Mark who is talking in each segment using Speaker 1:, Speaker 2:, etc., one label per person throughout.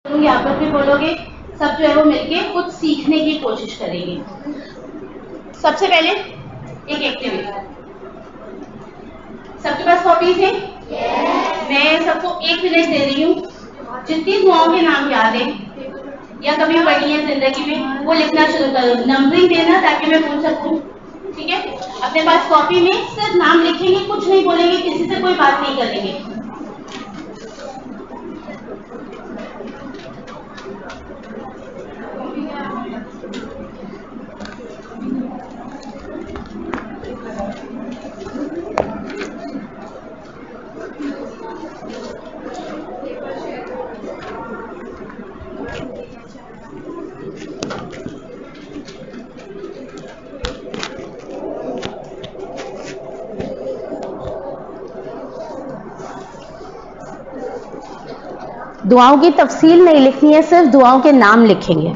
Speaker 1: यहाँ पर भी बोलोगे, सब जो है वो मिलके कुछ सीखने की कोशिश करेंगे। सबसे पहले एक एक्टिविटी, सबके पास कॉपीज है? मैं सबको 1 मिनट दे रही हूँ, जितनी दुआओं के नाम याद है या कभी पढ़ी है जिंदगी में वो लिखना शुरू करो। नंबरिंग देना ताकि मैं पूछ सकूं, ठीक है? अपने पास कॉपी में सिर्फ नाम लिखेंगे, कुछ नहीं बोलेंगे, किसी से कोई बात नहीं करेंगे।
Speaker 2: दुआओं की तफसील नहीं लिखनी है, सिर्फ दुआओं के नाम लिखेंगे।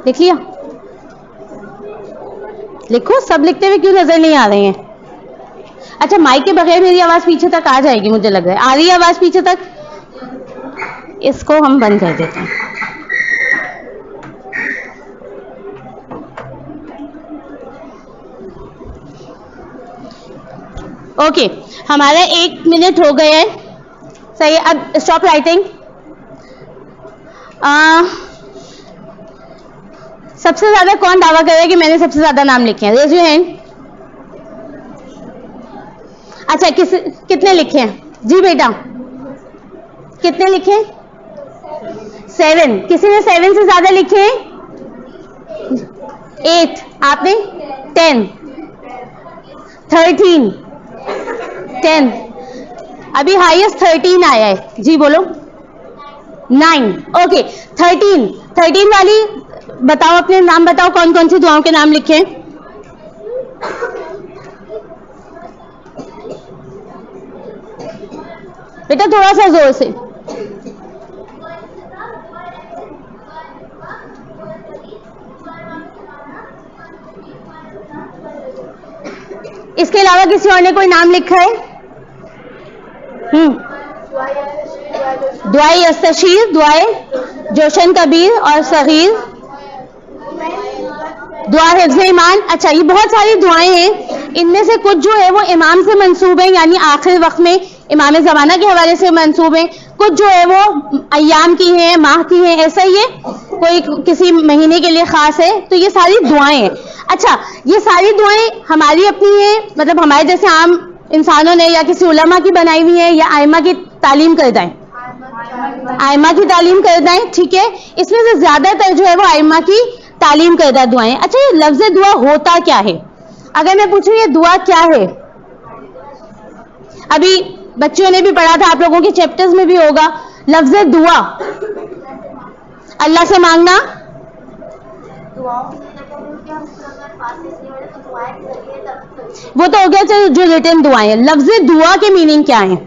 Speaker 2: लिख लिया? लिखो, सब लिखते हुए क्यों नजर नहीं आ रहे हैं? अच्छा, माइक के बगैर मेरी आवाज पीछे तक आ जाएगी, मुझे लग रहा है। आ रही है आवाज पीछे तक? इसको हम बंद कर देते हैं। ओके, हमारा 1 मिनट हो गया है। सही है, अब स्टॉप राइटिंग। सबसे ज्यादा कौन दावा करे कि मैंने सबसे ज्यादा नाम लिखे हैं? Raise your hand. अच्छा, कितने लिखे हैं? जी बेटा, कितने लिखे? 7। किसी ने 7 से ज्यादा लिखे हैं? 8। आपने 10, 13, 10। अभी हाईएस्ट 13 आया है। जी बोलो। 9। ओके, 13 वाली बताओ, अपने नाम बताओ, कौन कौन सी दुआओं के नाम लिखे? बेटा थोड़ा सा जोर से। इसके अलावा किसी और ने कोई नाम लिखा है? दुआए यस्तशीर, दुआए जोशन कबीर और सगीर, दुआ हिफ्ज़ ईमान। अच्छा, ये बहुत सारी दुआएं हैं, इनमें से कुछ जो है वो इमाम से मंसूब है, यानी आखिर वक्त में इमाम ज़माना के हवाले से मंसूब है। कुछ जो है वो अय्याम की हैं, माह की हैं, ऐसा ही है, कोई किसी महीने के लिए खास है। तो ये सारी दुआएं हैं। अच्छा, ये सारी दुआएं हमारी अपनी हैं, मतलब हमारे जैसे आम इंसानों ने या किसी उलमा की बनाई हुई है, या आइमा की तालीम करदा है? आइमा की तालीम करदा है, ठीक है। इसमें से ज्यादातर जो है वो आइमा की तालीम करदा दुआएं। अच्छा, ये लफ्ज दुआ होता क्या है? अगर मैं पूछूं ये दुआ क्या है? अभी बच्चों ने भी पढ़ा था, आप लोगों के चैप्टर्स में भी होगा। लफ्ज दुआ अल्लाह से मांगना, वो तो हो गया जो रिटन दुआएं हैं। लफ्ज दुआ के मीनिंग क्या है?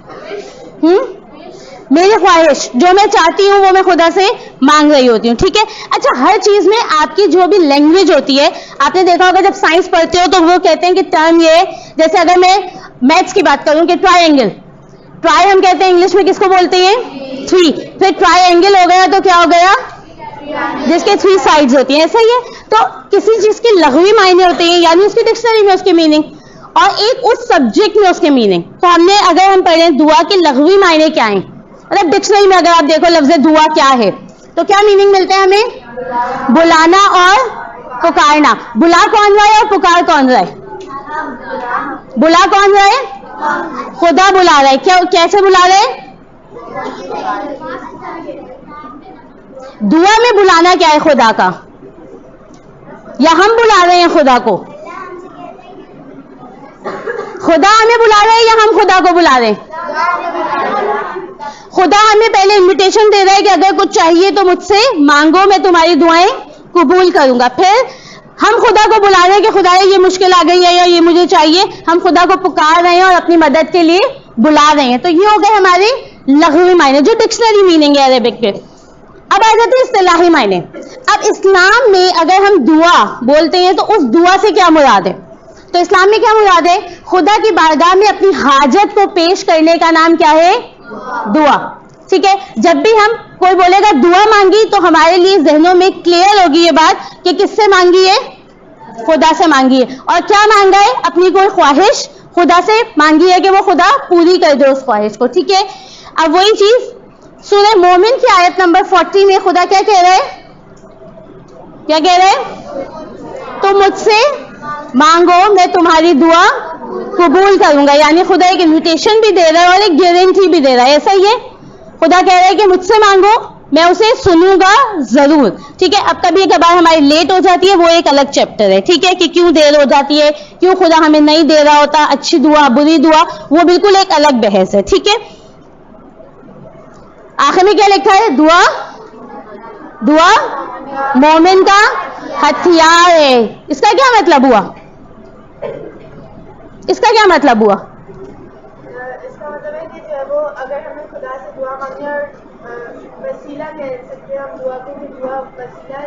Speaker 2: मेरी ख्वाहिश, जो मैं चाहती हूँ वो मैं खुदा से मांग रही होती हूँ, ठीक है। अच्छा, हर चीज में आपकी जो भी लैंग्वेज होती है, आपने देखा होगा जब साइंस पढ़ते हो तो वो कहते हैं कि टर्म ये, जैसे अगर मैं मैथ्स की बात करूं कि ट्रायंगल, ट्राई हम कहते हैं इंग्लिश में किसको बोलते हैं? 3। फिर ट्रायंगल हो गया तो क्या हो गया? जिसके 3 साइड्स होती हैं, ऐसा ही है। तो किसी चीज के लघवी मायने होते हैं, यानी उसकी डिक्शनरी में उसके मीनिंग, और एक उस सब्जेक्ट में उसके मीनिंग। तो हमने अगर हम पढ़े दुआ के लघवी मायने क्या है, मतलब डिक्शनरी में अगर आप देखो लफ्ज दुआ क्या है, तो क्या मीनिंग मिलता है हमें? बुलाना और पुकारना। बुला कौन रहा है और पुकार कौन रहा है? बुला कौन रहा है? खुदा बुला रहा है। क्या, कैसे बुला रहे हैं? दुआ में बुलाना क्या है खुदा का? या हम बुला रहे हैं खुदा को? खुदा हमें बुला रहे हैं या हम खुदा को बुला रहे हैं? खुदा हमें पहले इनविटेशन दे रहा है कि अगर कुछ चाहिए तो मुझसे मांगो, मैं तुम्हारी दुआएं कबूल करूंगा। फिर हम खुदा को बुला रहे हैं कि खुदा ये मुश्किल आ गई है या ये मुझे चाहिए, हम खुदा को पुकार रहे हैं और अपनी मदद के लिए बुला रहे हैं। तो ये हो गए हमारे लग़वी मायने, जो डिक्शनरी मीनिंग है अरबिक के। अब आ जाते हैं इस्तिलाही मायने। अब इस्लाम में अगर हम दुआ बोलते हैं तो उस दुआ से क्या मुराद है? तो इस्लाम में क्या मुराद है? खुदा की बारगाह में अपनी हाजत को पेश करने का नाम क्या है? दुआ। ठीक है, जब भी हम कोई बोलेगा दुआ मांगी तो हमारे लिए जहनों में क्लियर होगी ये बात कि किससे मांगी है? खुदा से मांगी है। और क्या मांगा है? अपनी कोई ख्वाहिश खुदा से मांगी है कि वो खुदा पूरी कर दे उस ख्वाहिश को। ठीक है, अब वही चीज सूरह मोमिन की आयत नंबर 40 में खुदा क्या कह रहा है? क्या कह रहा है? तो मुझसे मांगो, मैं तुम्हारी दुआ कबूल करूंगा। यानी खुदा एक इन्विटेशन भी दे रहा है और एक गारंटी भी दे रहा है। ऐसा ही है, खुदा कह रहा है कि मुझसे मांगो, मैं उसे सुनूंगा जरूर। ठीक है, अब कभी कभार हमारी लेट हो जाती है, वो एक अलग चैप्टर है। ठीक है, कि क्यों देर हो जाती है, क्यों खुदा हमें नहीं दे रहा होता, अच्छी दुआ बुरी दुआ, वो बिल्कुल एक अलग बहस है। ठीक है, आखिर में क्या लिखा है? दुआ, दुआ मोमिन का हथियार है। इसका क्या मतलब हुआ? इसका क्या मतलब हुआ?
Speaker 3: इसका मतलब है कि जो है वो अगर हमें खुदा से दुआ मांगनी और वसीला कह सकते हैं हम दुआ को, कि दुआ वसीला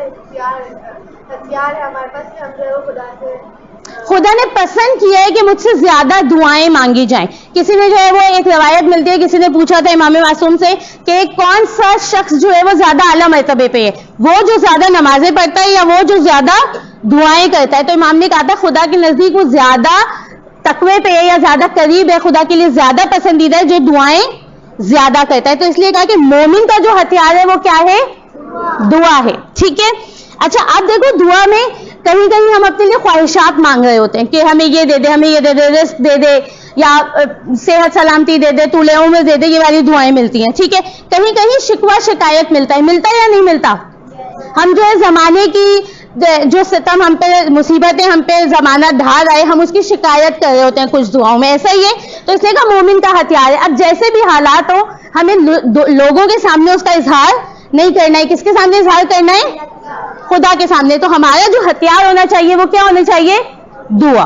Speaker 3: हथियार है हमारे पास कि हम जो है वो खुदा से
Speaker 2: खुदा ने पसंद किया है कि मुझसे ज्यादा दुआएं मांगी जाएं। किसी ने जो है वो एक रवायत मिलती है, किसी ने पूछा था इमाम मासूम से कि कौन सा शख्स जो है वो ज्यादा आला मर्तबे पे है, वो जो ज्यादा नमाजें पढ़ता है या वो जो ज्यादा दुआएं करता है? तो इमाम ने कहा था खुदा के नजदीक वो ज्यादा तकवे पे है या ज्यादा करीब है, खुदा के लिए ज्यादा पसंदीदा है जो दुआएं ज्यादा करता है। तो इसलिए कहा कि मोमिन का जो हथियार है वो क्या है? दुआ है। ठीक है, अच्छा आप देखो दुआ में कहीं कहीं हम अपने लिए ख्वाहिशात मांग रहे होते हैं कि हमें ये दे दे, हमें ये दे दे, रिस्क दे दे, या सेहत सलामती दे दे, तूले उम्र दे दे, ये वाली दुआएं मिलती हैं। ठीक है, कहीं कहीं शिकवा शिकायत मिलता है, मिलता है या नहीं मिलता? हम जो है जमाने की जो सितम हम पे, मुसीबतें हम पे जमाना ढा रहे, हम उसकी शिकायत कर रहे होते हैं कुछ दुआओं में। ऐसा ही है, तो इसलिए का मोमिन का हथियार है। अब जैसे भी हालात हो, हमें लोगों के सामने उसका इजहार नहीं करना है। किसके सामने इजहार करना है? खुदा के सामने। तो हमारा जो हथियार होना चाहिए वो क्या होना चाहिए? दुआ।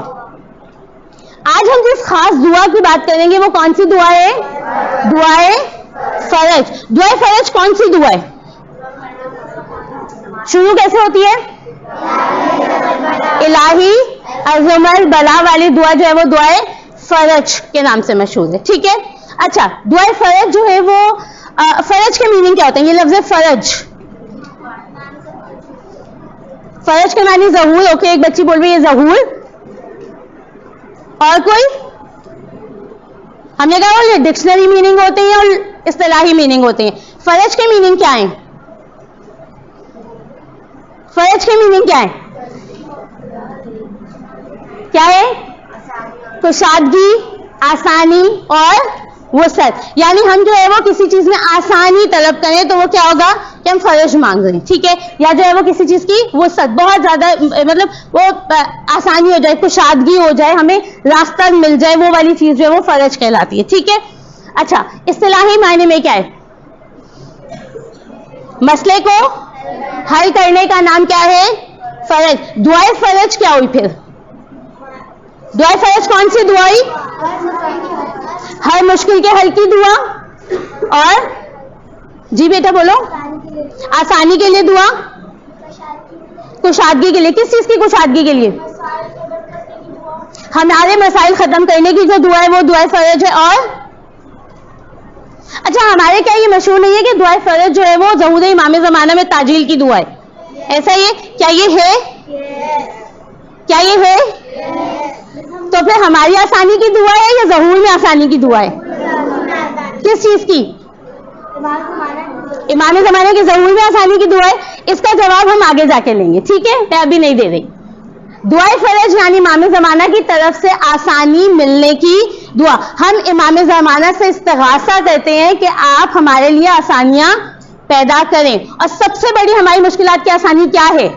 Speaker 2: आज हम जिस खास दुआ की बात करेंगे वो कौन सी दुआ है? दुआए फरज। दुआए फरज कौन सी दुआ है? शुरू कैसे होती है? इलाही अज़मल बला वाली दुआ जो है वो दुआए फरज के नाम से मशहूर है। ठीक है, अच्छा दुआए फरज जो है वो फरज के मीनिंग क्या होते हैं? ये लफ्ज फरज, फरज के मानी ज़हूर। ओके, एक बच्ची बोल रही है ज़हूर। और कोई? हमने कहा वो डिक्शनरी मीनिंग होते हैं और इस्तिलाही मीनिंग होते हैं। फरज के मीनिंग क्या है? फरज के मीनिंग क्या है? क्या है? कुशादगी, आसानी और वसअत। यानी हम जो है वो किसी चीज में आसानी तलब करें तो वो क्या होगा कि हम फरज मांग रहे हैं। ठीक है, या जो है वो किसी चीज की वसअत, बहुत ज्यादा मतलब वो आसानी हो जाए, कुशादगी हो जाए, हमें रास्ता मिल जाए, वो वाली चीज जो है वो फरज कहलाती है। ठीक है, अच्छा इस्तिलाही मायने में क्या है? मसले को हल करने का नाम क्या है? फरज। दुआए फरज क्या हुई फिर? दुआए फरज कौन सी दुआ हुई? हर मुश्किल के हल की दुआ। और जी बेटा बोलो। आसानी के लिए दुआ, कुशादगी के लिए। किस चीज की कुशादगी के लिए? हमारे मसाइल खत्म करने की जो दुआ है वो दुआए फरज है। और अच्छा हमारे क्या ये मशहूर नहीं है कि दुआए फरज जो है वो ज़हूर इमाम ज़माना में ताजील की दुआ है? ऐसा ही है? क्या ये है? क्या ये है? तो फिर हमारी आसानी की दुआ है या ज़हूर में आसानी की दुआ है? किस चीज की? इमाम ज़माने की ज़हूर में आसानी की दुआ है। इसका जवाब हम आगे जाके लेंगे। ठीक है, मैं अभी नहीं दे रही। दुआए फरज यानी इमाम ज़माना की तरफ से आसानी मिलने की दुआ। हम इमाम ज़माना से इस्तिग़ासा करते हैं कि आप हमारे लिए आसानियां पैदा करें। और सबसे बड़ी हमारी मुश्किलात की आसानी क्या है?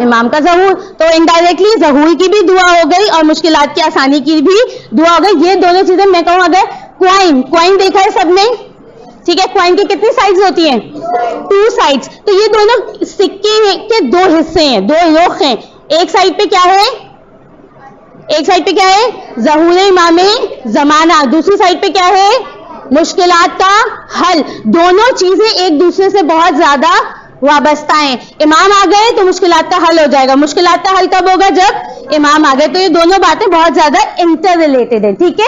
Speaker 2: इमाम का ज़हूर। तो इनडायरेक्टली ज़हूर की भी दुआ हो गई और मुश्किलात की आसानी की भी दुआ हो गई। ये दोनों चीजें मैं कहूँ, अगर क्वाइन देखा है सबने? ठीक है, कॉइन की कितनी साइड्स होती हैं? 2 साइड्स। तो ये दोनों सिक्के के 2 हिस्से हैं, 2 रुख हैं। एक साइड पे क्या है? एक साइड पे क्या है? ज़हूर इमाम ज़माना, दूसरी साइड पे क्या है? मुश्किलात का हल। दोनों चीजें एक दूसरे से बहुत ज्यादा वाबस्ता हैं। इमाम आ गए तो मुश्किलात का हल हो जाएगा, मुश्किलात का हल कब होगा? जब इमाम आ गए। तो ये दोनों बातें बहुत ज्यादा इंटर रिलेटेड है, ठीक है।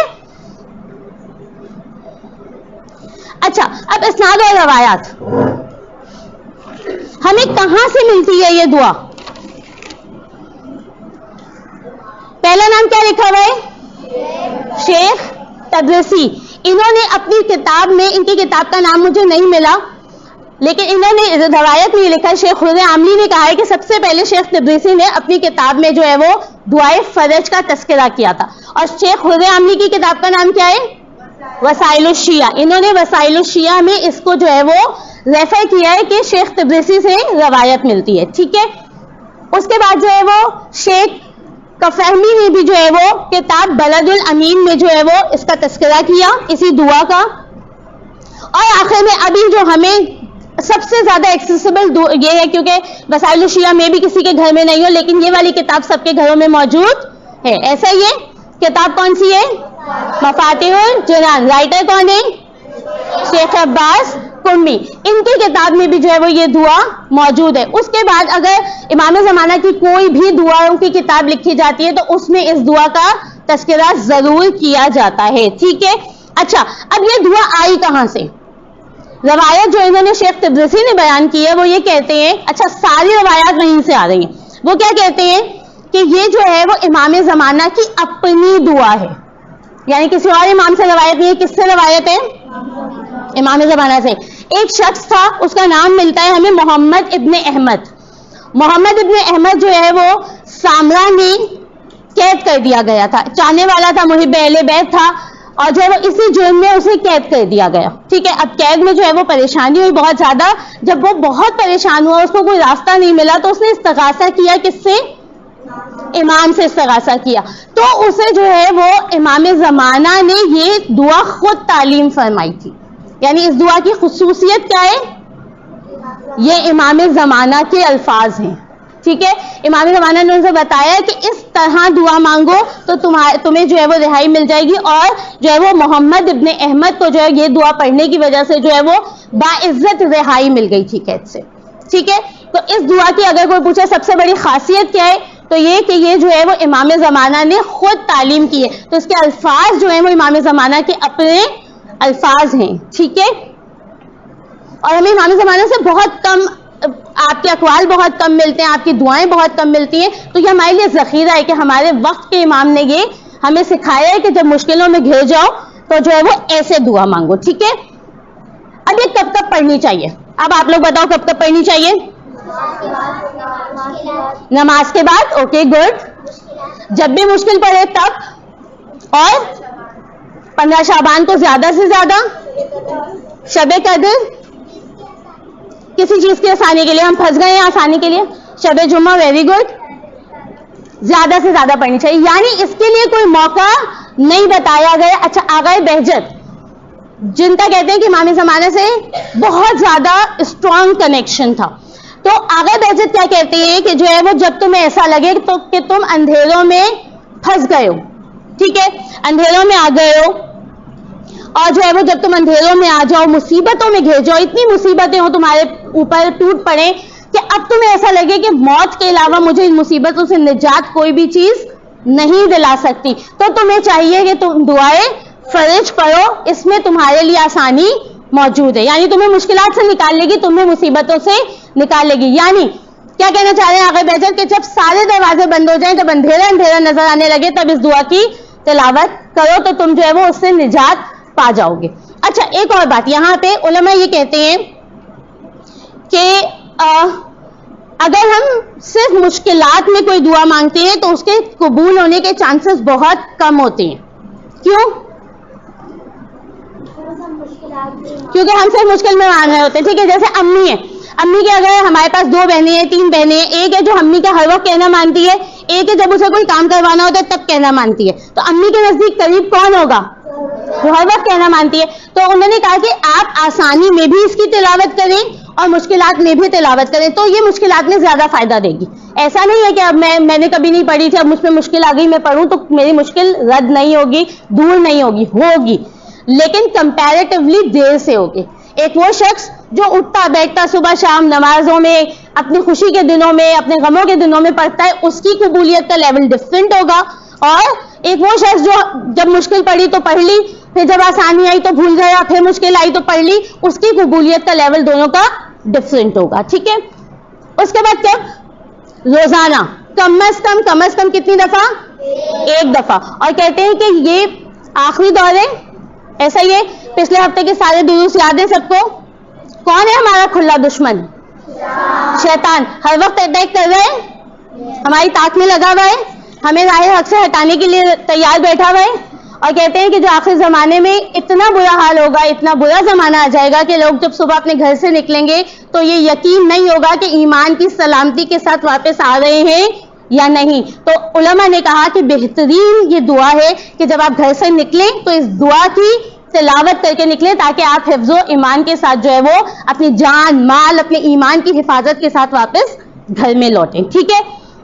Speaker 2: अच्छा, अब इस्नाद और रवायात हमें कहां से मिलती है ये दुआ? पहला नाम क्या लिखा हुआ है? शेख तबरसी। इन्होंने अपनी किताब में, इनकी किताब का नाम मुझे नहीं मिला, लेकिन इन्होंने रवायत में लिखा है, शेख खुर्रे आमली ने कहा है कि सबसे पहले शेख तबरसी ने अपनी किताब में जो है वो दुआए फरज का तस्करा किया था। और शेख खुर्रे आमली की किताब का नाम क्या है? वसाइलुश शिया। इन्होंने वसाइलुश शिया में इसको जो है वो रेफर किया है कि शेख तबरसी से रवायत मिलती है, ठीक है। उसके बाद जो है वो शेख कफहमी ने भी जो है वो किताब बलदुल अमीन में जो है वो इसका तस्करा किया, इसी दुआ का। और आखिर में अभी जो हमें सबसे ज्यादा एक्सेसिबल ये है, क्योंकि वसाइलुश शिया में भी किसी के घर में नहीं हो, लेकिन ये वाली किताब सबके घरों में मौजूद है। ऐसा ये किताब कौन सी है? मफातिहुल जुनान। राइटर कौन है? शेख अब्बास कुम्मी। इनकी किताब में भी जो है वो ये दुआ मौजूद है। उसके बाद अगर इमाम ज़माना की कोई भी दुआओं की किताब लिखी जाती है तो उसमें इस दुआ का तस्करा जरूर किया जाता है, ठीक है। अच्छा, अब ये दुआ आई कहां से? रवायत जो इन्होंने शेख तबरसी ने बयान की है वो ये कहते हैं, अच्छा सारी रवायत वहीं से आ रही हैं। वो क्या कहते हैं कि ये जो है वो इमाम ज़माना की अपनी दुआ है, यानी किसी और इमाम से रवायत नहीं है। किससे रवायत है? इमाम ज़माना से। एक शख्स था, उसका नाम मिलता है हमें मोहम्मद इब्ने अहमद। मोहम्मद इब्ने अहमद जो है वो सामरा में कैद कर दिया गया था, चाहने वाला था, मुहिब अहले बैत था, और जो है वो इसी जुर्म में उसे कैद कर दिया गया, ठीक है। अब कैद में जो है वो परेशानी हुई बहुत ज्यादा। जब वो बहुत परेशान हुआ, उसको कोई रास्ता नहीं मिला, तो उसने इस्तिगासा किया। किससे? इमाम से इस्तिगासा किया। तो उसे जो है वो इमाम ज़माना ने ये दुआ खुद तालीम फरमाई थी। यानी इस दुआ की खुसूसियत क्या है? ये इमाम ज़माना के अल्फाज हैं, ठीक है। इमाम ज़माना ने उनसे बताया कि इस तरह दुआ मांगो तो तुम्हें जो है वो रिहाई मिल जाएगी। और जो है वो मोहम्मद इब्ने अहमद को जो है ये दुआ पढ़ने की वजह से जो है वो बाइज्जत रिहाई मिल गई थी कैद से, ठीक है। तो इस दुआ की अगर कोई पूछे सबसे बड़ी खासियत क्या है, तो ये कि ये जो है वो इमाम ज़माना ने खुद तालीम की है। तो इसके अल्फाज जो है वो इमाम ज़माना के अपने अल्फाज हैं, ठीक है। और हमें इमाम ज़माना से बहुत कम, आपके अक़वाल बहुत कम मिलते हैं, आपकी दुआएं बहुत कम मिलती हैं। तो ये हमारे लिए ज़ख़ीरा है कि हमारे वक्त के इमाम ने ये हमें सिखाया है कि जब मुश्किलों में घिर जाओ तो जो है वो ऐसे दुआ मांगो, ठीक है। अब ये कब कब पढ़नी चाहिए? अब आप लोग बताओ कब कब पढ़नी चाहिए? नमाज के बाद, ओके गुड। जब भी मुश्किल पड़े तब, और 15 शाबान को ज्यादा से ज्यादा, शबे कदर किसी चीज की आसानी के लिए, हम फंस गए हैं आसानी के लिए, शबे जुम्मा, वेरी गुड, ज्यादा से ज्यादा पढ़नी चाहिए। यानी इसके लिए कोई मौका नहीं बताया गया। अच्छा, आगाए बहजत जिनका कहते हैं कि इमाम ज़माना से बहुत ज्यादा स्ट्रॉन्ग कनेक्शन था, तो आगे बहजत क्या कहते हैं कि जो है वो जब तुम्हें ऐसा लगे तो कि तुम अंधेरों में फंस गए हो, ठीक है, अंधेरों में आ गए हो, और जो है वो जब तुम अंधेरों में आ जाओ, मुसीबतों में घिर जाओ, इतनी मुसीबतें हो तुम्हारे ऊपर टूट पड़े कि अब तुम्हें ऐसा लगे कि मौत के अलावा मुझे इन मुसीबतों से निजात कोई भी चीज नहीं दिला सकती, तो तुम्हें चाहिए कि तुम दुआए फर्ज पढ़ो, इसमें तुम्हारे लिए आसानी मौजूद है। यानी तुम्हें मुश्किलात से निकाल लेगी, तुम्हें मुसीबतों से निकाल लेगी। यानी क्या कहना चाह रहे हैं आगे बेहतर कि जब सारे दरवाजे बंद हो जाएं, जब अंधेरा अंधेरा नजर आने लगे, तब इस दुआ की तिलावत करो तो तुम जो है वो उससे निजात पा जाओगे। अच्छा, एक और बात, यहाँ पे उलमा ये कहते हैं कि अगर हम सिर्फ मुश्किलात में कोई दुआ मांगते हैं तो उसके कबूल होने के चांसेस बहुत कम होते हैं। क्यों? क्योंकि हम सिर्फ मुश्किल में मांग रहे होते हैं, ठीक है। जैसे अम्मी है, अम्मी के अगर हमारे पास 2 बहनें हैं, 3 बहनें हैं, एक है जो अम्मी का हर वक्त कहना मानती है, एक है जब उसे कोई काम करवाना होता है तब कहना मानती है, तो अम्मी के नजदीक करीब कौन होगा? वो हर वक्त कहना मानती है। तो उन्होंने कहा कि आप आसानी में भी इसकी तिलावत करें और मुश्किलात में भी तिलावत करें, तो ये मुश्किलात में ज्यादा फायदा देगी। ऐसा नहीं है कि अब मैंने कभी नहीं पढ़ी थी, अब मुझ में मुश्किल आ गई, मैं पढ़ूं तो मेरी मुश्किल रद्द नहीं होगी, दूर नहीं होगी, लेकिन कंपैरेटिवली देर से होगी। एक वो शख्स जो उठता बैठता सुबह शाम नमाजों में, अपनी खुशी के दिनों में, अपने गमों के दिनों में पढ़ता है, उसकी कबूलियत का लेवल डिफरेंट होगा। और एक वो शख्स जो जब मुश्किल पड़ी तो पढ़ ली, फिर जब आसानी आई तो भूल गया, फिर मुश्किल आई तो पढ़ ली, उसकी कबूलियत का लेवल दोनों का डिफरेंट होगा। ठीक है, उसके बाद कब रोजाना कम अज कम कितनी दफा? एक दफा। और कहते हैं कि ये आखिरी दौर है, ऐसा ही है। पिछले हफ्ते के सारे दुरूस याद है सबको? कौन है हमारा खुला दुश्मन? शैतान। हर वक्त अटैक कर रहा है, हमारी ताक में लगा हुआ है, हमें राह हक से हटाने के लिए तैयार बैठा हुआ है। और कहते हैं कि जो आखिर जमाने में इतना बुरा हाल होगा, इतना बुरा जमाना आ जाएगा कि लोग जब सुबह अपने घर से निकलेंगे तो ये यकीन नहीं होगा कि ईमान की सलामती के साथ वापस आ रहे हैं या नहीं। तो उलमा ने कहा कि बेहतरीन ये दुआ है कि जब आप घर से निकलें तो इस दुआ की तिलावत करके निकलें, ताकि आप हिफ्ज़ो ईमान के साथ जो है वो अपनी जान माल, अपने ईमान की हिफाजत के साथ वापस घर में लौटें। ठीक है,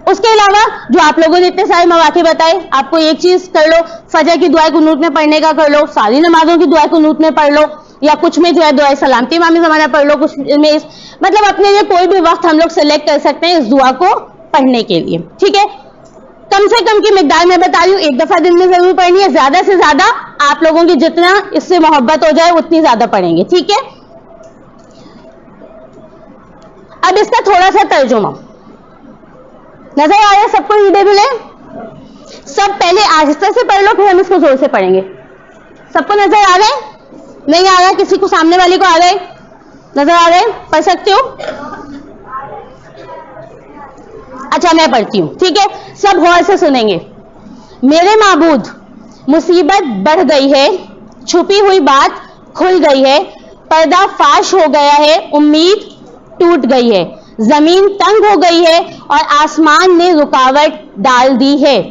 Speaker 2: उसके अलावा जो आप लोगों ने इतने सारे मौके बताए, आपको एक चीज कर लो, फजर की दुआ कुनूत में पढ़ने का कर लो, सारी नमाजों की दुआ कुनूत में पढ़ लो, या कुछ में जो है दुआ सलामती इमाम ज़माना पढ़ लो, कुछ में मतलब अपने लिए कोई भी वक्त हम लोग सेलेक्ट कर सकते हैं इस दुआ को पढ़ने के लिए। ठीक है, कम से कम की मिकदार में बता रही हूँ, एक दफा दिन में जरूर पढ़नी है, ज्यादा से ज्यादा आप लोगों की जितना इससे मोहब्बत हो जाए उतनी ज्यादा पढ़ेंगे। ठीक है, अब इसका थोड़ा सा तर्जुमा नजर आ रहा है सबको? रीडेबल है? सब पहले आहिस्ता से पढ़ लो, फिर हम इसको जोर से पढ़ेंगे। सबको नजर आ रहा है? नहीं आ रहा? किसी को सामने वाले को आ रहा है? नजर आ रहा है? पढ़ सकते हो? अच्छा, मैं पढ़ती हूँ। ठीक है, सब गौर से सुनेंगे। मेरे माबूद, मुसीबत बढ़ गई है, छुपी हुई बात खुल गई है, पर्दा फाश हो गया है, उम्मीद टूट गई है, जमीन तंग हो गई है और आसमान ने रुकावट डाल दी है।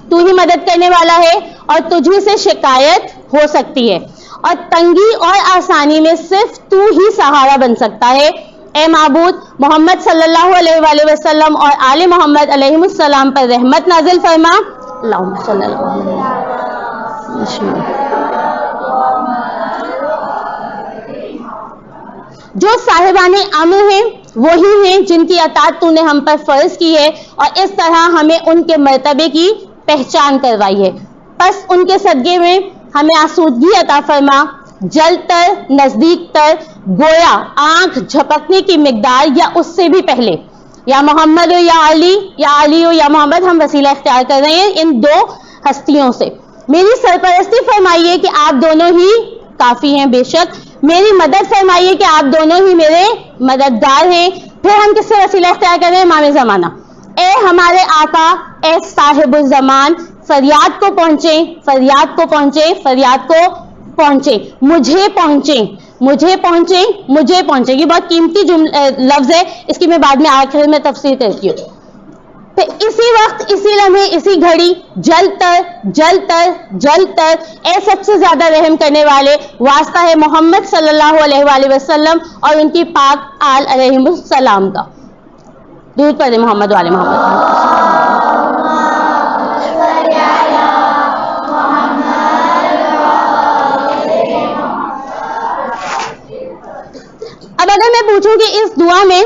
Speaker 2: तू ही मदद करने वाला है और तुझी से शिकायत हो सकती है, और तंगी और आसानी में सिर्फ तू ही सहारा बन सकता है। ए माबूद, मोहम्मद सल्लल्लाहु अलैहि वसल्लम और आले मोहम्मद अलैहिस्सलाम पर रहमत नाजिल फरमा। अल्लाहुम्मा सल्लल्लाहु अलैहि वसल्लम। जो साहिबाने अम्र हैं वही हैं जिनकी अताअत तूने हम पर फर्ज की है, और इस तरह हमें उनके मर्तबे की पहचान करवाई है। बस उनके सदक़े में हमें आसूदगी अता फरमा, जल्द तर नजदीक तर, गोया आंख झपकने की मिकदार या उससे भी पहले। या मोहम्मद हो या अली हो या मोहम्मद, हम वसीला इख्तियार कर रहे हैं इन दो हस्तियों से। मेरी सरपरस्ती फरमाइए कि आप दोनों ही काफी हैं, बेशक मेरी मदद फरमाइए कि आप दोनों ही मेरे मददगार हैं। फिर हम किससे वसीला इख्तियार कर रहे हैं? इमाम ज़माना। ए हमारे आका, ए साहिबुल ज़मान, फरियाद को पहुंचे, फरियाद को पहुंचे, फरियाद को पहुंचे, मुझे पहुंचे, मुझे पहुंचे, मुझे पहुंचे। ये बहुत कीमती लफ्ज है, इसकी मैं बाद में आखिर में तफसीर करती हूँ। फिर इसी वक्त, इसी लम्हे, इसी घड़ी, जल तर जल तर जल तर, ए सबसे ज्यादा रहम करने वाले, वास्ता है मोहम्मद सल्लल्लाहु अलैहि वसल्लम और उनकी पाक आल अलैहिस्सलाम का। दूध पढ़े मोहम्मद वाले मोहम्मद। अब अगर मैं पूछूं कि इस दुआ में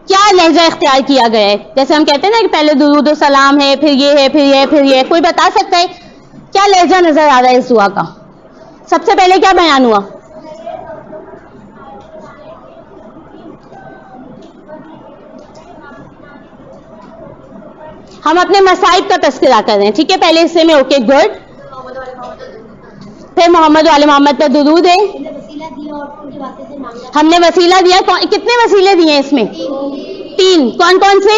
Speaker 2: क्या लहजा इख्तियार किया गया है, जैसे हम कहते हैं ना कि पहले दुरूद और सलाम है, फिर ये है, फिर ये, फिर ये, कोई बता सकता है क्या लहजा नजर आ रहा है इस दुआ का? सबसे पहले क्या बयान हुआ? हम अपने मसाइब का तस्करा कर रहे हैं। ठीक है, पहले हिस्से में ओके गुड, फिर मोहम्मद वाले मोहम्मद पर दुरूद है, हमने वसीला दिया। कितने वसीले दिए इसमें? 3। कौन कौन से?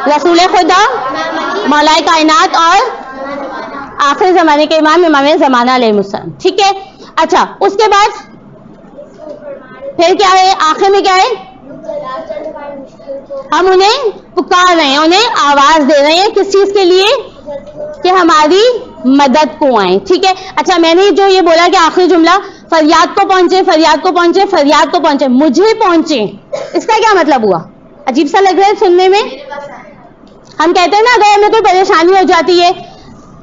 Speaker 2: रसूल खुदा, मौलाए कायनात और आखिर जमाने के इमाम ज़माना अलैहिस्सलाम। ठीक है, अच्छा उसके बाद फिर क्या है? आखिर में क्या है? हम उन्हें पुकार रहे हैं, उन्हें आवाज दे रहे हैं। किस चीज के लिए? कि हमारी मदद को आए। ठीक है, अच्छा मैंने जो ये बोला कि आखिरी जुमला फरियाद को पहुंचे, फरियाद को पहुंचे, फरियाद को पहुंचे, मुझे पहुंचे, इसका क्या मतलब हुआ? अजीब सा लग रहा है सुनने में। हम कहते हैं ना अगर हमें कोई परेशानी हो जाती है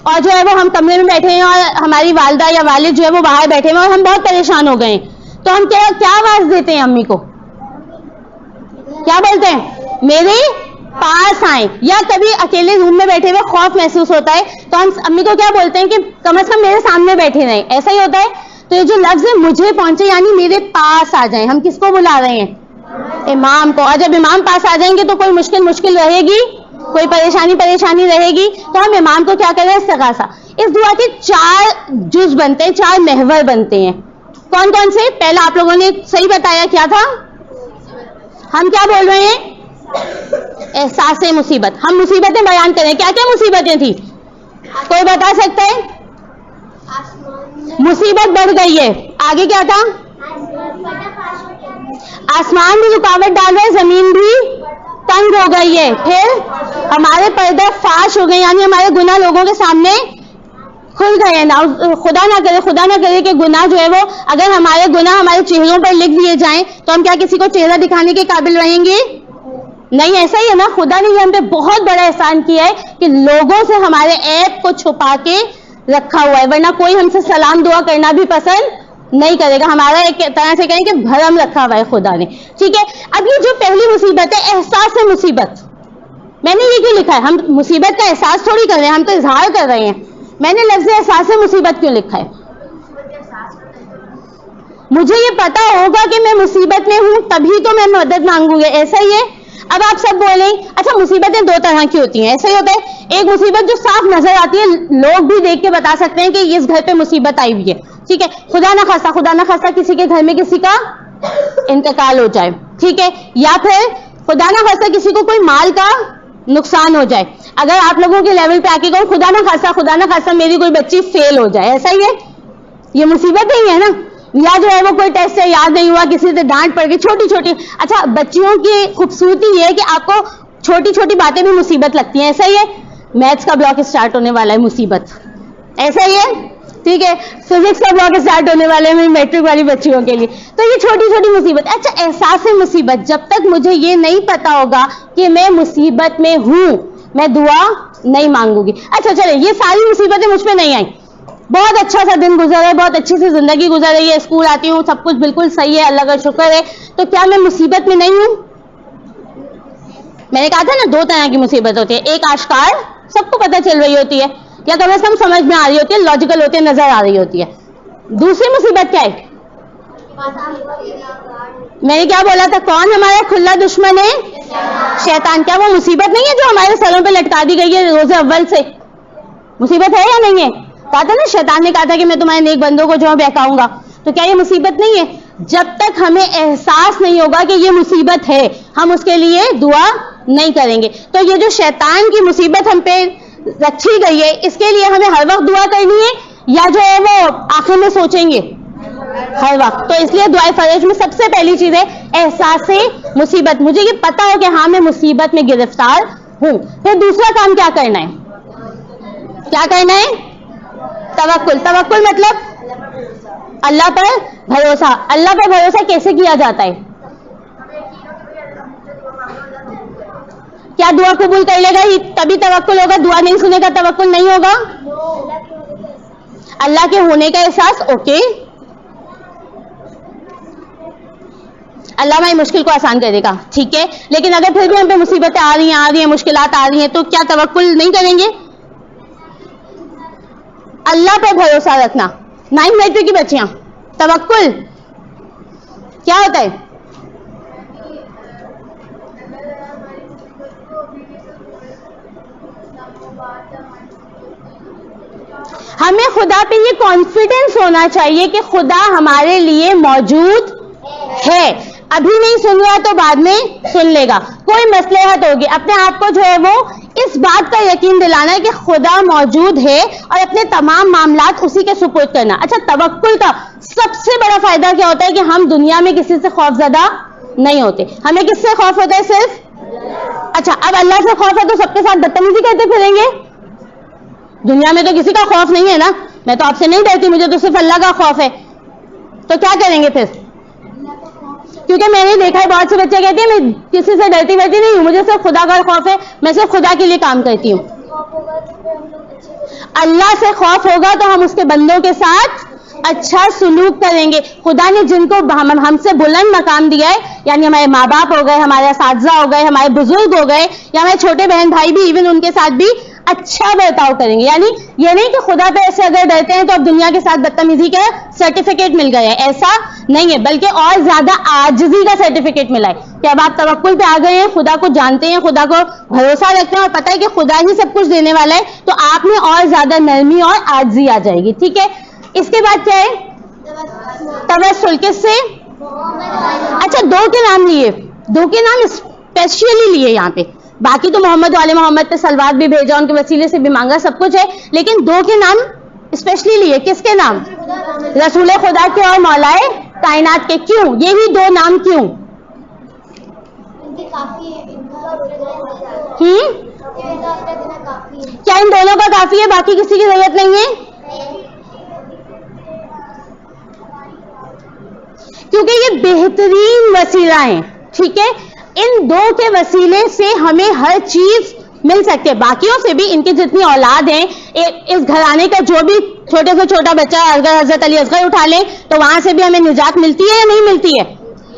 Speaker 2: और जो है वो हम कमरे में बैठे हैं और हमारी वालिदा या वालिद जो है वो बाहर बैठे हैं और हम बहुत परेशान हो गए, तो हम क्या आवाज देते हैं अम्मी को? क्या बोलते हैं? मेरे पास आए। या कभी अकेले रूम में बैठे हुए खौफ महसूस होता है तो हम अम्मी को क्या बोलते हैं कि कम से कम मेरे सामने बैठे रहें, ऐसा ही होता है। तो ये जो लफ्ज है मुझे पहुंचे यानी मेरे पास आ जाए, हम किसको बुला रहे हैं? इमाम को। और जब इमाम पास आ जाएंगे तो कोई मुश्किल रहेगी, कोई परेशानी रहेगी, तो हम इमाम को क्या करें? इस्तिगासा। इस दुआ के 4 जुज बनते हैं, 4 महवर बनते हैं। कौन कौन से? पहला आप लोगों ने सही बताया, क्या था? हम क्या बोल रहे हैं? एहसास मुसीबत। हम मुसीबतें बयान करें, क्या क्या मुसीबतें थी? कोई बता सकता है? मुसीबत बढ़ गई है, आगे क्या था? आसमान भी रुकावट डाल रहा है, जमीन भी तंग हो गई है, फिर हमारे पर्दे फाश हो गए यानी हमारे गुनाह लोगों के सामने खुल गए हैं। ना खुदा ना करे कि गुनाह जो है वो अगर हमारे गुनाह हमारे चेहरों पर लिख दिए जाएं तो हम क्या किसी को चेहरा दिखाने के काबिल रहेंगे? नहीं, ऐसा ही है ना। खुदा ने हम पे बहुत बड़ा एहसान किया है कि लोगों से हमारे ऐब को छुपा के रखा हुआ है, वरना कोई हमसे सलाम दुआ करना भी पसंद नहीं करेगा। हमारा एक तरह से कहें कि भरम रखा हुआ है खुदा ने। ठीक है, अब ये जो पहली मुसीबत है एहसास मुसीबत, मैंने ये क्यों लिखा है? हम मुसीबत का एहसास थोड़ी कर रहे हैं, हम तो इजहार कर रहे हैं। मैंने लफ्ज़ एहसास मुसीबत क्यों लिखा है? मुझे ये पता होगा कि मैं मुसीबत में हूं तभी तो मैं मदद मांगूंगी, ऐसा ही है। अब आप सब बोलें अच्छा मुसीबतें 2 तरह की होती हैं, ऐसा ही होता है। एक मुसीबत जो साफ नजर आती है, लोग भी देख के बता सकते हैं कि इस घर पे मुसीबत आई हुई है। ठीक है, खुदा ना खास्ता किसी के घर में किसी का इंतकाल हो जाए, ठीक है, या फिर खुदा ना खास्ता किसी को कोई माल का नुकसान हो जाए। अगर आप लोगों के लेवल पे आके कहूं खुदा ना खास्ता मेरी कोई बच्ची फेल हो जाए, ऐसा ही है, ये मुसीबत ही है ना। या जो है वो कोई टेस्ट से याद नहीं हुआ, किसी से डांट पड़ गई, छोटी छोटी। अच्छा बच्चियों की खूबसूरती ये है कि आपको छोटी छोटी बातें भी मुसीबत लगती हैं, ऐसा ही है। मैथ्स का ब्लॉक स्टार्ट होने वाला है, मुसीबत, ऐसा ही है। ठीक है, फिजिक्स का ब्लॉक स्टार्ट होने वाले हैं मैट्रिक वाली बच्चियों के लिए, तो ये छोटी छोटी मुसीबत। अच्छा एहसास मुसीबत, जब तक मुझे ये नहीं पता होगा कि मैं मुसीबत में हूं मैं दुआ नहीं मांगूंगी। अच्छा चले, ये सारी मुसीबतें मुझ पे नहीं आई, बहुत अच्छा सा दिन गुजर है, बहुत अच्छी सी जिंदगी गुजर रही है, स्कूल आती हूँ, सब कुछ बिल्कुल सही है, अल्लाह का शुक्र है, तो क्या मैं मुसीबत में नहीं हूं? मैंने कहा था ना 2 तरह की मुसीबत होती है, एक आश्कार सबको पता चल रही होती है या कम से कम समझ में आ रही होती है, लॉजिकल होती है, नजर आ रही होती है। दूसरी मुसीबत क्या है? मैंने क्या बोला था? कौन हमारा खुला दुश्मन है? शैतान। क्या वो मुसीबत नहीं है जो हमारे सरों पे लटका दी गई है रोजे अव्वल से? मुसीबत है या नहीं है? कहा था ना, शैतान ने कहा था कि मैं तुम्हारे नेक बंदों को जो बहकाऊंगा, तो क्या ये मुसीबत नहीं है? जब तक हमें एहसास नहीं होगा कि ये मुसीबत है, हम उसके लिए दुआ नहीं करेंगे। तो ये जो शैतान की मुसीबत हम पे रखी गई है, इसके लिए हमें हर वक्त दुआ करनी है या जो है वो आखिर में सोचेंगे? हर वक्त। तो इसलिए दुआ फरज में सबसे पहली चीज है एहसास मुसीबत, मुझे ये पता हो कि हाँ मैं मुसीबत में गिरफ्तार हूं। फिर दूसरा काम क्या करना है? क्या करना है? तवक्कुल। तवक्कुल मतलब अल्लाह पर भरोसा। अल्लाह पर भरोसा कैसे किया जाता है? क्या दुआ कबूल कर लेगा ही तभी तवक्कुल होगा? दुआ नहीं सुनेगा तवक्कुल नहीं होगा? अल्लाह के होने का एहसास, ओके, अल्लाह हमारी मुश्किल को आसान कर देगा, ठीक है, लेकिन अगर फिर भी हम पे मुसीबतें आ रही हैं, मुश्किलात आ रही हैं, तो क्या तवक्कुल नहीं करेंगे? अल्लाह पर भरोसा रखना। 9th मैट्रिक की बच्चियां, तवक्कुल क्या होता है? हमें खुदा पे ये कॉन्फिडेंस होना चाहिए कि खुदा हमारे लिए मौजूद है, अभी नहीं सुन रहा तो बाद में सुन लेगा। कोई मसलहत होगी, अपने आप को जो है वो इस बात का यकीन दिलाना है कि खुदा मौजूद है और अपने तमाम मामलात उसी के सुपुर्द करना। अच्छा तवक्कुल का सबसे बड़ा फायदा क्या होता है कि हम दुनिया में किसी से खौफजदा नहीं होते। हमें किससे खौफ होता है? सिर्फ। अच्छा अब अल्लाह से खौफ है तो सबके साथ बदतमीजी करते फिरेंगे? दुनिया में तो किसी का खौफ नहीं है ना, मैं तो आपसे नहीं डरती, मुझे तो सिर्फ अल्लाह का खौफ है। तो क्या करेंगे फिर? क्योंकि मैंने देखा है बहुत से बच्चे कहते हैं मैं किसी से डरती वरती नहीं हूँ, मुझे सिर्फ खुदा का खौफ है, मैं सिर्फ खुदा के लिए काम करती हूँ। अल्लाह से खौफ होगा तो हम उसके बंदों के साथ अच्छा सुलूक करेंगे। खुदा ने जिनको हमसे बुलंद मकाम दिया है, यानी हमारे माँ बाप हो गए, हमारे असातिज़ा हो गए, हमारे बुजुर्ग हो गए, या हमारे छोटे बहन भाई भी, इवन उनके साथ भी अच्छा बर्ताव करेंगे। यानी ये नहीं कि खुदा पे ऐसे अगर डरते हैं तो अब दुनिया के साथ बदतमीजी का सर्टिफिकेट मिल गया है, ऐसा नहीं है, बल्कि और ज्यादा आजिज़ी का सर्टिफिकेट मिला है कि अब आप तवक्कुल पे आ गए हैं, खुदा को जानते हैं, खुदा को भरोसा रखते हैं और पता है कि खुदा ही सब कुछ देने वाला है, तो आप में और ज्यादा नरमी और आजिज़ी आ जाएगी। ठीक है, इसके बाद क्या है? तवस्सुल। किससे? अच्छा, दो के नाम लिए, दो के नाम स्पेशली लिए यहाँ पे, बाकी तो मोहम्मद वाले मोहम्मद पे सलवात भी भेजा, उनके वसीले से भी मांगा, सब कुछ है, लेकिन दो के नाम स्पेशली लिए। किसके नाम? रसूल खुदा के और मौलाए कायनात के। क्यों यही दो नाम, क्यों? क्या इन दोनों का काफी है, बाकी किसी की जरूरत नहीं है? क्योंकि ये बेहतरीन वसीला है। ठीक है, इन दो के वसीले से हमें हर चीज मिल सकती है। बाकियों से भी, इनकी जितनी औलाद है, इस घराने का जो भी छोटे से छोटा बच्चा अगर हजरत अली असगर उठा ले तो वहां से भी हमें निजात मिलती है या नहीं मिलती है?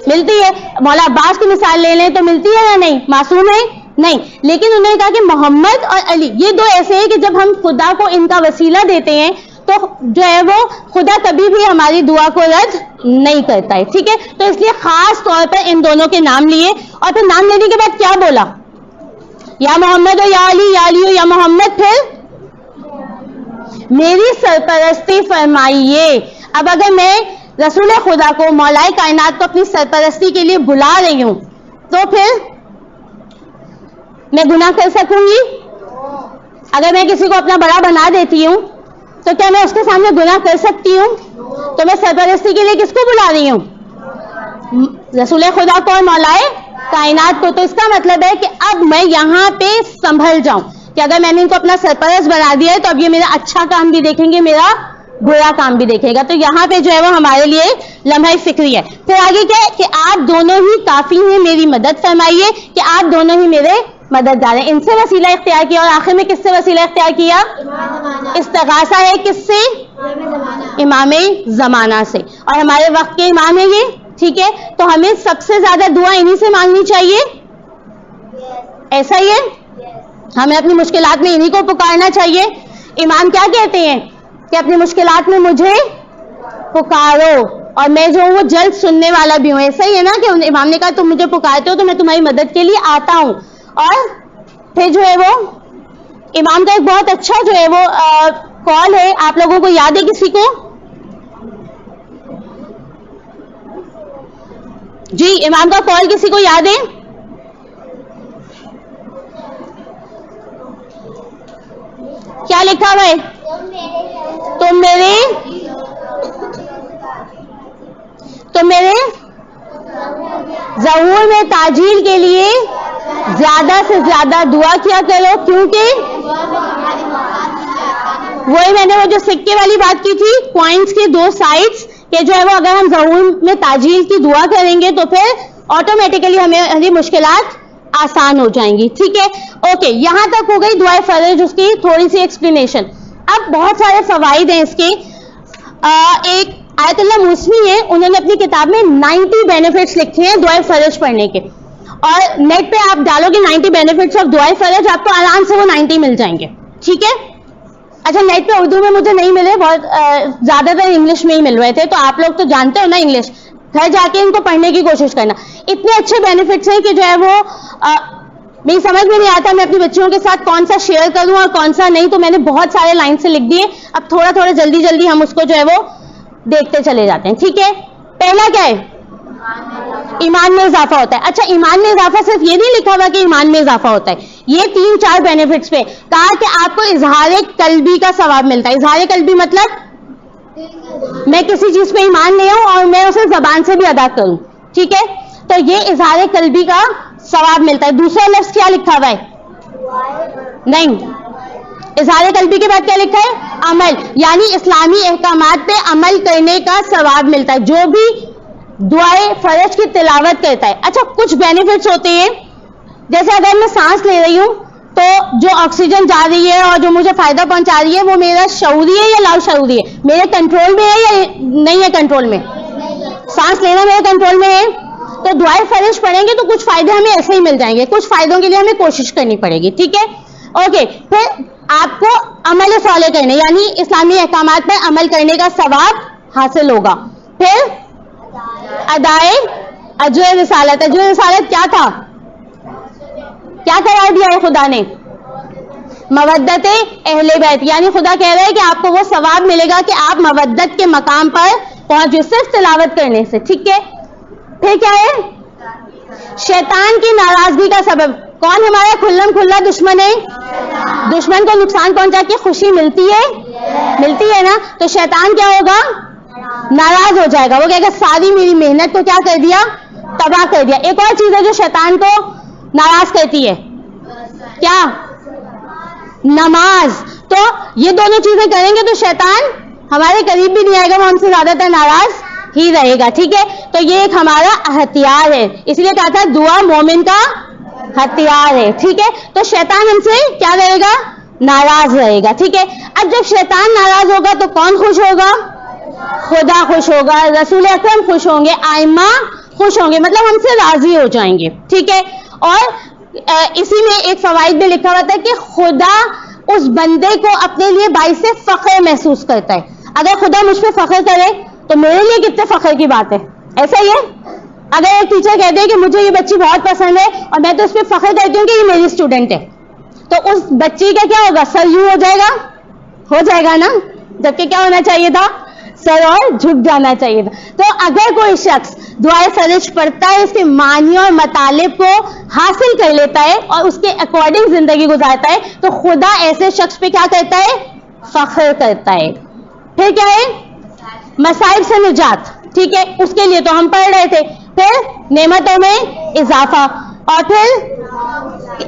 Speaker 2: मिलती है। मौला अब्बास की मिसाल ले लें तो मिलती है या नहीं? मासूम है? नहीं। लेकिन उन्होंने कहा कि मोहम्मद और अली ये दो ऐसे हैं कि जब हम खुदा को इनका वसीला देते हैं तो जो है वो खुदा कभी भी हमारी दुआ को रद्द नहीं करता है। ठीक है, तो इसलिए खास तौर पर इन दोनों के नाम लिए, और फिर नाम लेने के बाद क्या बोला? या मोहम्मद हो या अली, या अली हो या मोहम्मद, फिर मेरी सरपरस्ती फरमाइए। अब अगर मैं रसूल खुदा को, मौलाए कायनात को अपनी सरपरस्ती के लिए बुला रही हूं तो फिर मैं गुनाह कर सकूंगी? अगर मैं किसी को अपना बड़ा बना देती हूं तो क्या मैं उसके सामने गुनाह कर सकती हूँ? तो मैं सरपरस्ती के लिए किसको बुला रही हूँ? रसूल खुदा को और मौलाए कायनात को। तो इसका मतलब है कि अब मैं यहाँ पे संभल जाऊं कि अगर मैंने इनको अपना सरपरस्त बना दिया है तो अब ये मेरा अच्छा काम भी देखेंगे, मेरा बुरा काम भी देखेगा। तो यहाँ पे जो है वो हमारे लिए लम्हा फिक्री है। फिर आगे क्या है कि आप दोनों ही काफी हैं, मेरी मदद फरमाइए, कि आप दोनों ही मेरे मददगार हैं। इनसे वसीला इख्तियार किया और आखिर में किससे वसीला इख्तियार किया? इस्तिगासा है किससे? इमाम जमाना से, और हमारे वक्त के इमाम है ये। ठीक है, तो हमें सबसे ज्यादा दुआ इन्हीं से मांगनी चाहिए, ऐसा ही है? हमें अपनी मुश्किलात में इन्हीं को पुकारना चाहिए। इमाम क्या कहते हैं कि अपनी मुश्किलात में मुझे पुकारो और मैं जो हूँ वो जल्द सुनने वाला भी हूँ। ऐसा ही है ना कि इमाम ने कहा तुम मुझे पुकारते हो तो मैं तुम्हारी मदद के लिए आता हूँ। और फिर जो है वो इमाम का एक बहुत अच्छा जो है वो कॉल है, आप लोगों को याद है किसी को? जी, इमाम का कॉल किसी को याद है? क्या लिखा हुआ है? तुम मेरे ज़हूर में ताजील के लिए ज्यादा से ज्यादा दुआ किया करो, क्योंकि वही मैंने वो जो सिक्के वाली बात की थी, कॉइन्स के दो साइड्स के जो है वो अगर हम ज़हूर में ताजील की दुआ करेंगे तो फिर ऑटोमेटिकली हमें मुश्किलात आसान हो जाएंगी। ठीक है, ओके, यहां तक हो गई दुआ फर्ज, उसकी थोड़ी सी एक्सप्लेनेशन। अब बहुत सारे फवाइद हैं इसके। एक आयतुल्लाह मूसवी है, उन्होंने अपनी किताब में 90 बेनिफिट्स लिखे हैं दुआ फर्ज पढ़ने के, और नेट पे आप डालोगे 90 बेनिफिट्स ऑफ दुआ फर्ज, आपको आराम से वो 90 मिल जाएंगे। ठीक है, अच्छा, नेट पे उर्दू में मुझे नहीं मिले, बहुत ज्यादातर इंग्लिश में ही मिल रहे थे, तो आप लोग तो जानते हो ना इंग्लिश, घर जाके इनको पढ़ने की कोशिश करना। इतने अच्छे बेनिफिट्स हैं कि जो है वो मेरी समझ में नहीं आता मैं अपनी बच्चियों के साथ कौन सा शेयर करूं और कौन सा नहीं, तो मैंने बहुत सारे लाइन से लिख दिए। अब थोड़ा थोड़ा जल्दी जल्दी हम उसको जो है वो देखते चले जाते हैं। ठीक है, पहला क्या है? ईमान में इजाफा होता है। अच्छा, ईमान में इजाफा सिर्फ ये नहीं लिखा हुआ कि ईमान में इजाफा होता है, ये 3-4 बेनिफिट्स पे कहा कि आपको इजहार कल्बी का सवाब मिलता है। इजहार कल्बी मतलब मैं किसी चीज पे ईमान ले आऊं और मैं उसे जबान से भी अदा करूं। ठीक है, तो ये इजहार कल्बी का सवाब मिलता है। दूसरा लफ्ज क्या लिखा हुआ है? नहीं, इज़हार कल्बी के बाद क्या लिखा है? अमल, यानी इस्लामी अहकामात पे अमल करने का सवाब मिलता है जो भी दुआए फर्ज की तिलावत करता है। अच्छा, कुछ बेनिफिट्स होते हैं, जैसे अगर मैं सांस ले रही हूं तो जो ऑक्सीजन जा रही है और जो मुझे फायदा पहुंचा रही है वो मेरा शऊरी है या लाशऊरी है, मेरे कंट्रोल में है या नहीं है कंट्रोल में? सांस लेना मेरे कंट्रोल में है, तो दुआए फर्ज पढ़ेंगे तो कुछ फायदे हमें ऐसे ही मिल जाएंगे, कुछ फायदों के लिए हमें कोशिश करनी पड़ेगी, ठीक है? ओके, फिर आपको अमल सॉले करने यानी इस्लामी अहकामात पर अमल करने का सवाब हासिल होगा। फिर अदाए अजर रिसालत। अजर रिसालत क्या था? क्या करार दिया है खुदा ने? मवद्दत अहले बैत, यानी खुदा कह रहा है कि आपको वो सवाब मिलेगा कि आप मवद्दत के मकाम पर पहुंचे सिर्फ तिलावत करने से, ठीक है? फिर क्या है? शैतान की नाराजगी का सबब। कौन हमारा खुल्लम खुल्ला दुश्मन है? दुश्मन को नुकसान पहुंचा के खुशी मिलती है? मिलती है ना? तो शैतान क्या होगा? नाराज हो जाएगा, वो कहेगा सारी मेरी मेहनत को क्या कर दिया? तबाह कर दिया। एक और चीज है जो शैतान को नाराज करती है, क्या? नमाज। तो ये दोनों चीजें करेंगे तो शैतान हमारे करीब भी नहीं आएगा, वो हमसे ज्यादातर नाराज ही रहेगा, ठीक है? तो ये एक हमारा हथियार है, इसलिए कहा था दुआ मोमिन का हथियार है, ठीक है? तो शैतान हमसे क्या रहेगा? नाराज रहेगा, ठीक है? अब जब शैतान नाराज होगा तो कौन खुश होगा? खुदा खुश होगा, रसूल अकरम खुश होंगे, आइम्मा खुश होंगे, मतलब हमसे राजी हो जाएंगे, ठीक है? और इसी में एक फवाइद में लिखा हुआ था कि खुदा उस बंदे को अपने लिए बाइस से फख्र महसूस करता है। अगर खुदा मुझ पर फख्र करे तो मेरे लिए कितने फख्र की बात है, ऐसा ही है? अगर एक टीचर कहते हैं कि मुझे ये बच्ची बहुत पसंद है और मैं तो उस पर फख्र करती हूँ कि ये मेरी स्टूडेंट है, तो उस बच्ची का क्या होगा? सर यूं हो जाएगा ना, जबकि क्या होना चाहिए था? सर और झुक जाना चाहिए था। तो अगर कोई शख्स दुआए फर्ज पढ़ता है, उसके मानी और मतालिब को हासिल कर लेता है और उसके अकॉर्डिंग जिंदगी गुजारता है, तो खुदा ऐसे शख्स पे क्या करता है? फख्र करता है। फिर क्या है? मसाइब से निजात, ठीक है? उसके लिए तो हम पढ़ रहे थे। फिर नेमतों में इजाफा, और फिर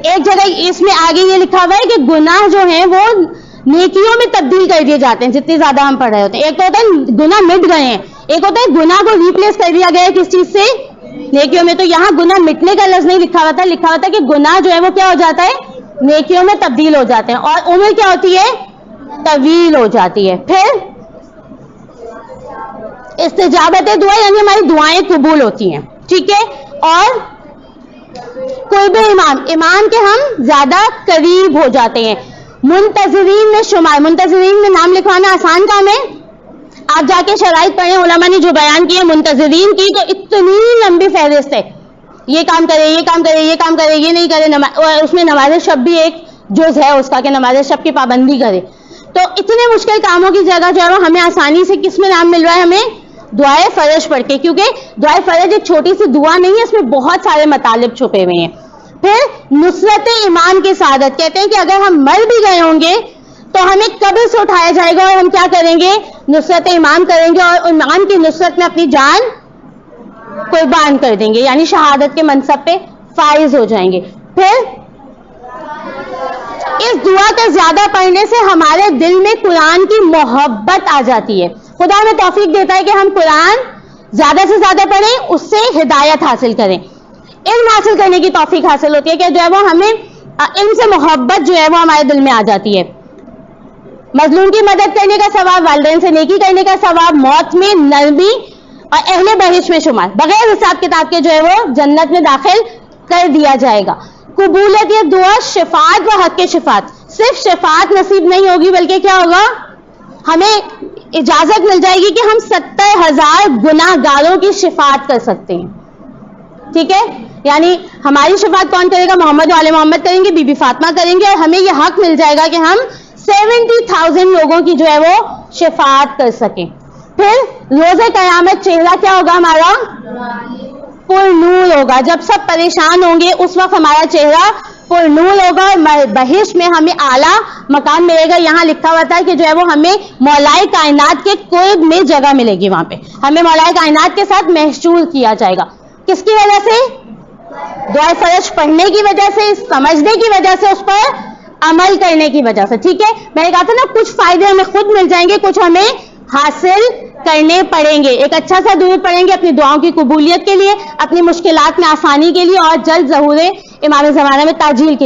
Speaker 2: एक जगह इसमें आगे ये लिखा हुआ है कि गुनाह जो है वो नेकियों में तब्दील कर दिए जाते हैं जितनी ज्यादा हम पढ़ रहे होते हैं। एक तो होता है गुनाह मिट गए हैं, एक होता है गुनाह को रिप्लेस कर दिया गया है किस चीज से? नेकियों में। तो यहाँ गुनाह मिटने का लफ्ज नहीं लिखा हुआ था, लिखा हुआ था कि गुनाह जो है वो क्या हो जाता है? नेकियों में तब्दील हो जाते हैं, और उम्र क्या होती है? तवील हो जाती है। फिर इस्तिजाबत दुआ, यानी हमारी दुआएं कबूल होती हैं, ठीक है? और कुर्ब इमाम, इमाम के हम ज्यादा करीब हो जाते हैं। मुंतजरीन में शुमार, मुंतजरीन में नाम लिखवाना आसान काम है, आप जाके शराइत पढ़ें, उलमा ने जो बयान किए मुंतजरीन की, तो इतनी लंबी फहरिस्त है, ये काम करे, ये काम करे, ये काम करे, ये नहीं करे, और उसमें नमाज शब भी एक जुज है उसका कि नमाज शब की पाबंदी करे। तो इतने मुश्किल कामों की जगह जो है वो हमें आसानी से किस में नाम मिल रहा है? हमें दुआए फर्ज पढ़ के, क्योंकि दुआए फर्ज एक छोटी सी दुआ नहीं है, इसमें बहुत सारे मतालिब छुपे हुए हैं। फिर नुसरत इमाम की सादत, कहते हैं कि अगर हम मर भी गए होंगे तो हमें कब्र से उठाया जाएगा और हम क्या करेंगे? नुसरत इमाम करेंगे और इमाम की नुसरत में अपनी जान कुर्बान कर देंगे, यानी शहादत के मनसब पे फाइज हो जाएंगे। फिर इस दुआ का ज्यादा पढ़ने से हमारे दिल में कुरान की मोहब्बत आ जाती है। खुदा हमें तौफीक देता है कि हम कुरान ज्यादा से ज्यादा पढ़ें, उससे हिदायत हासिल करें, इल्म हासिल करने की तौफीक हासिल होती है कि जो है वो हमें इल्म से मोहब्बत जो है वो हमारे दिल में आ जाती है। मजलूम की मदद करने का सवाब, वालिदैन से नेकी करने का सवाब, मौत में नरमी और अहले बहिश में शुमार, बगैर हिसाब किताब के जो है वो जन्नत में दाखिल कर दिया जाएगा। कबूलियत ये दुआ शिफात व हक के शिफात, सिर्फ शिफात नसीब नहीं होगी बल्कि क्या होगा? हमें इजाजत मिल जाएगी कि हम 70,000 गुनाहगारों की शिफात कर सकते हैं, ठीक है? यानी हमारी शिफात कौन करेगा? मोहम्मद वाले मोहम्मद करेंगे, बीबी फातिमा करेंगे, और हमें यह हक मिल जाएगा कि हम 70,000 लोगों की जो है वो शिफात कर सकें। फिर रोज़े क़यामत चेहरा क्या होगा? हमारा पुरनूर होगा। जब सब परेशान होंगे उस वक्त हमारा चेहरा पुरनूर होगा और बहिश में हमें आला मकाम मिलेगा। यहाँ लिखा हुआ था कि जो है वो हमें मौलाए कायनात के कुर्ब में जगह मिलेगी, वहां पे हमें मौलाए कायनात के साथ महशूर किया जाएगा। किसकी वजह से? दुआए फर्ज पढ़ने की वजह से, समझने की वजह से, उस पर अमल करने की वजह से, ठीक है। मैंने कहा था ना कुछ फायदे हमें खुद मिल जाएंगे, कुछ हमें हासिल करने पड़ेंगे। एक अच्छा सा दुरूद पढ़ेंगे अपनी दुआओं की कबूलियत के लिए, अपनी मुश्किलात में आसानी के लिए और जल्द ज़हूर इमाम ज़माना में ताजील के लिए।